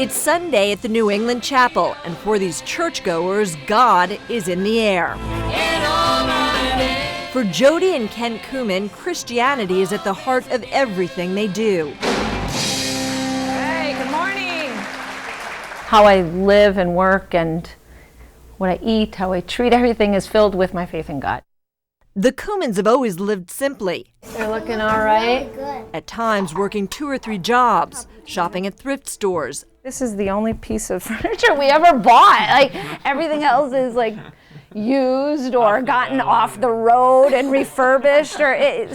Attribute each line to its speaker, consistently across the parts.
Speaker 1: It's Sunday at the New England Chapel, and for these churchgoers, God is in the air. For Jody and Kent Kumin, Christianity is at the heart of everything they do.
Speaker 2: Hey, good morning.
Speaker 3: How I live and work and what I eat, how I treat everything is filled with my faith in God.
Speaker 1: The Kumins have always lived simply.
Speaker 3: They're looking all right.
Speaker 1: At times working 2 or 3 jobs, shopping at thrift stores.
Speaker 3: This is the only piece of furniture we ever bought. Like, everything else is like used or gotten off the road and refurbished.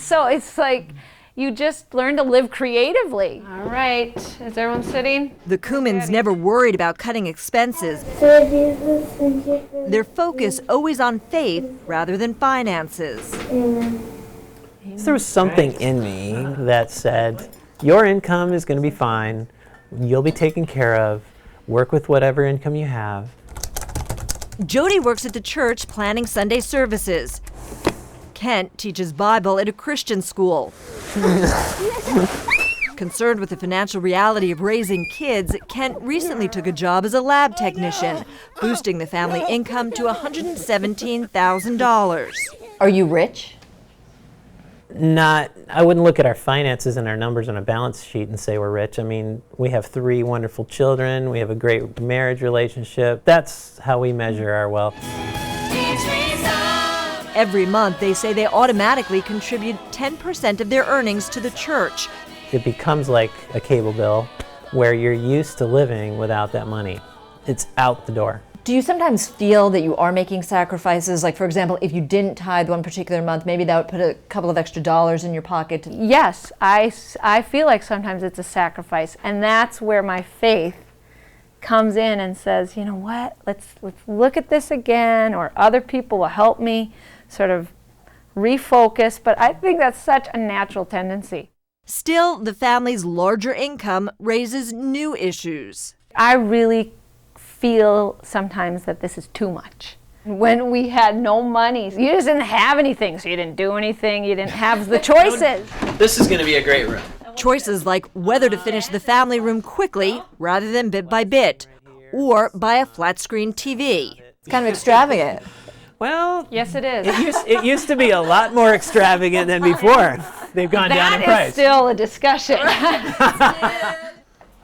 Speaker 3: So it's like you just learn to live creatively. All right, is everyone sitting?
Speaker 1: The Kumins never worried about cutting expenses. Their focus always on faith rather than finances.
Speaker 4: There was something in me that said, your income is going to be fine, you'll be taken care of, work with whatever income you have.
Speaker 1: Jody works at the church planning Sunday services. Kent teaches Bible at a Christian school. Concerned with the financial reality of raising kids, Kent recently took a job as a lab technician, boosting the family income to $117,000.
Speaker 2: Are you rich?
Speaker 4: I wouldn't look at our finances and our numbers on a balance sheet and say we're rich. I mean, we have 3 wonderful children, we have a great marriage relationship. That's how we measure our wealth.
Speaker 1: Every month, they say they automatically contribute 10% of their earnings to the church.
Speaker 4: It becomes like a cable bill where you're used to living without that money. It's out the door.
Speaker 2: Do you sometimes feel that you are making sacrifices? Like, for example, if you didn't tithe one particular month, maybe that would put a couple of extra dollars in your pocket.
Speaker 3: Yes, I feel like sometimes it's a sacrifice, and that's where my faith comes in and says, you know what, let's look at this again, or other people will help me sort of refocus, but I think that's such a natural tendency.
Speaker 1: Still, the family's larger income raises new issues.
Speaker 3: I really feel sometimes that this is too much. When we had no money, you just didn't have anything, so you didn't do anything, you didn't have the choices.
Speaker 4: This is going to be a great room.
Speaker 1: Choices like whether to finish the family room quickly rather than bit by bit, or buy a flat-screen TV.
Speaker 2: It's kind of extravagant.
Speaker 4: Well,
Speaker 3: Yes, it is.
Speaker 4: it used to be a lot more extravagant than before. They've gone down in
Speaker 3: That
Speaker 4: price.
Speaker 3: is still a discussion.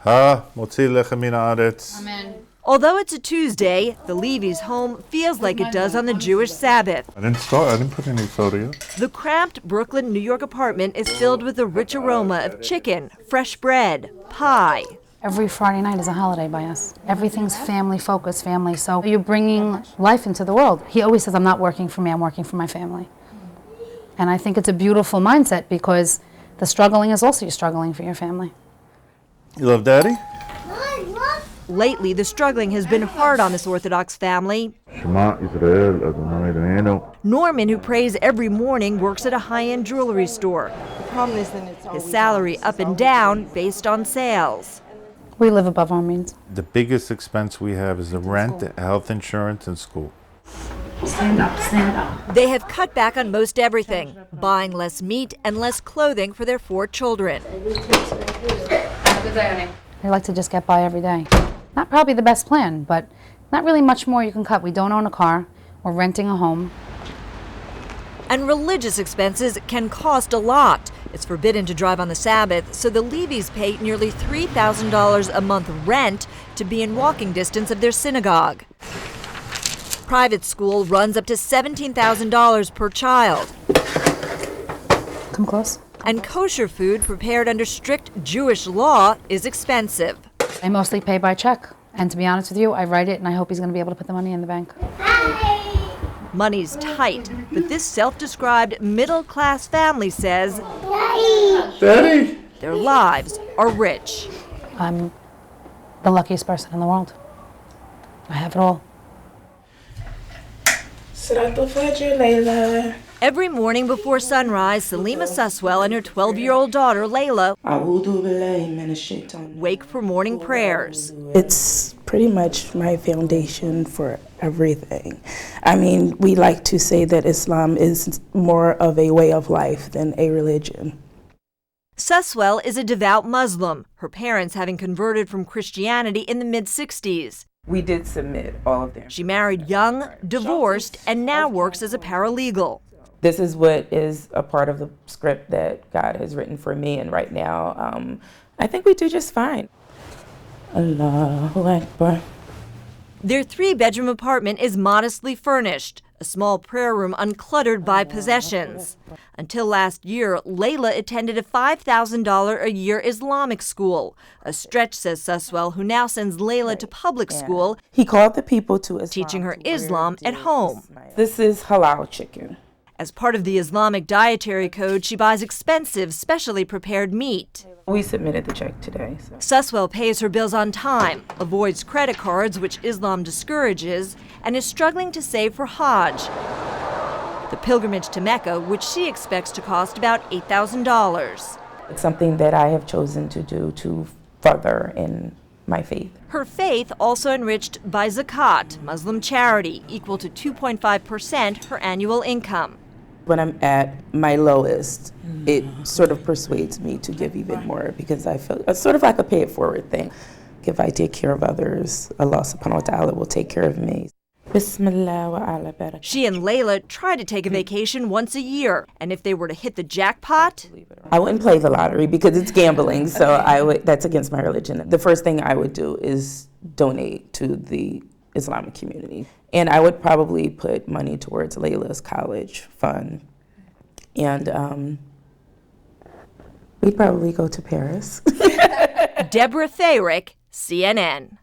Speaker 2: Amen.
Speaker 1: Although it's a Tuesday, the Levy's home feels like it does on the Jewish Sabbath.
Speaker 5: I didn't put any soda yet.
Speaker 1: The cramped Brooklyn, New York apartment is filled with the rich aroma of chicken, fresh bread, pie.
Speaker 6: Every Friday night is a holiday by us. Everything's family focused, family. So you're bringing life into the world. He always says, I'm not working for me, I'm working for my family. And I think it's a beautiful mindset because the struggling is also you're struggling for your family.
Speaker 5: You love Daddy?
Speaker 1: Lately, the struggling has been hard on this Orthodox family.
Speaker 5: Shema Israel, Adonai Eloheinu.
Speaker 1: Norman, who prays every morning, works at a high-end jewelry store. His salary up and down based on sales.
Speaker 6: We live above our means.
Speaker 5: The biggest expense we have is the rent, health insurance, and school.
Speaker 6: Stand up, stand up.
Speaker 1: They have cut back on most everything, buying less meat and less clothing for their 4 children.
Speaker 6: We like to just get by every day. Not probably the best plan, but not really much more you can cut. We don't own a car. We're renting a home.
Speaker 1: And religious expenses can cost a lot. It's forbidden to drive on the Sabbath, so the Levys pay nearly $3,000 a month rent to be in walking distance of their synagogue. Private school runs up to $17,000 per child.
Speaker 6: Come close.
Speaker 1: And kosher food prepared under strict Jewish law is expensive.
Speaker 6: I mostly pay by check. And to be honest with you, I write it and I hope he's going to be able to put the money in the bank.
Speaker 1: Money's tight, but this self-described middle-class family says
Speaker 5: Daddy?
Speaker 1: their lives are rich.
Speaker 6: I'm the luckiest person in the world. I have it all.
Speaker 1: Every morning before sunrise, Salima Suswell and her 12-year-old daughter, Layla, wake for morning prayers.
Speaker 7: It's pretty much my foundation for everything. I mean, we like to say that Islam is more of a way of life than a religion.
Speaker 1: Suswell is a devout Muslim, her parents having converted from Christianity in the mid-60s.
Speaker 8: We did submit all of them.
Speaker 1: She married young, divorced, and now works as a paralegal.
Speaker 8: This is what is a part of the script that God has written for me, and right now, I think we do just fine. Allahu Akbar.
Speaker 1: Their 3-bedroom apartment is modestly furnished, a small prayer room uncluttered by possessions. Until last year, Layla attended a $5,000 a year Islamic school, a stretch, says Suswell, who now sends Layla to public school,
Speaker 8: He called the people to Islam,
Speaker 1: teaching her
Speaker 8: to wear
Speaker 1: Islam at
Speaker 8: this
Speaker 1: home.
Speaker 8: Ismail. This is halal chicken.
Speaker 1: As part of the Islamic dietary code, she buys expensive, specially prepared meat.
Speaker 8: We submitted the check today. So.
Speaker 1: Suswell pays her bills on time, avoids credit cards, which Islam discourages, and is struggling to save for Hajj, the pilgrimage to Mecca, which she expects to cost about $8,000.
Speaker 8: It's something that I have chosen to do to further in my faith.
Speaker 1: Her faith also enriched by zakat, Muslim charity, equal to 2.5% her annual income.
Speaker 8: When I'm at my lowest, it sort of persuades me to give even more because I feel it's sort of like a pay it forward thing. If I take care of others, Allah subhanahu wa ta'ala will take care of me. Bismillah wa ala barakah.
Speaker 1: She and Layla try to take a vacation once a year, and if they were to hit the jackpot,
Speaker 8: I wouldn't play the lottery because it's gambling, so that's against my religion. The first thing I would do is donate to the Islamic community. And I would probably put money towards Layla's college fund. And we'd probably go to Paris.
Speaker 1: Deborah Thayrick, CNN.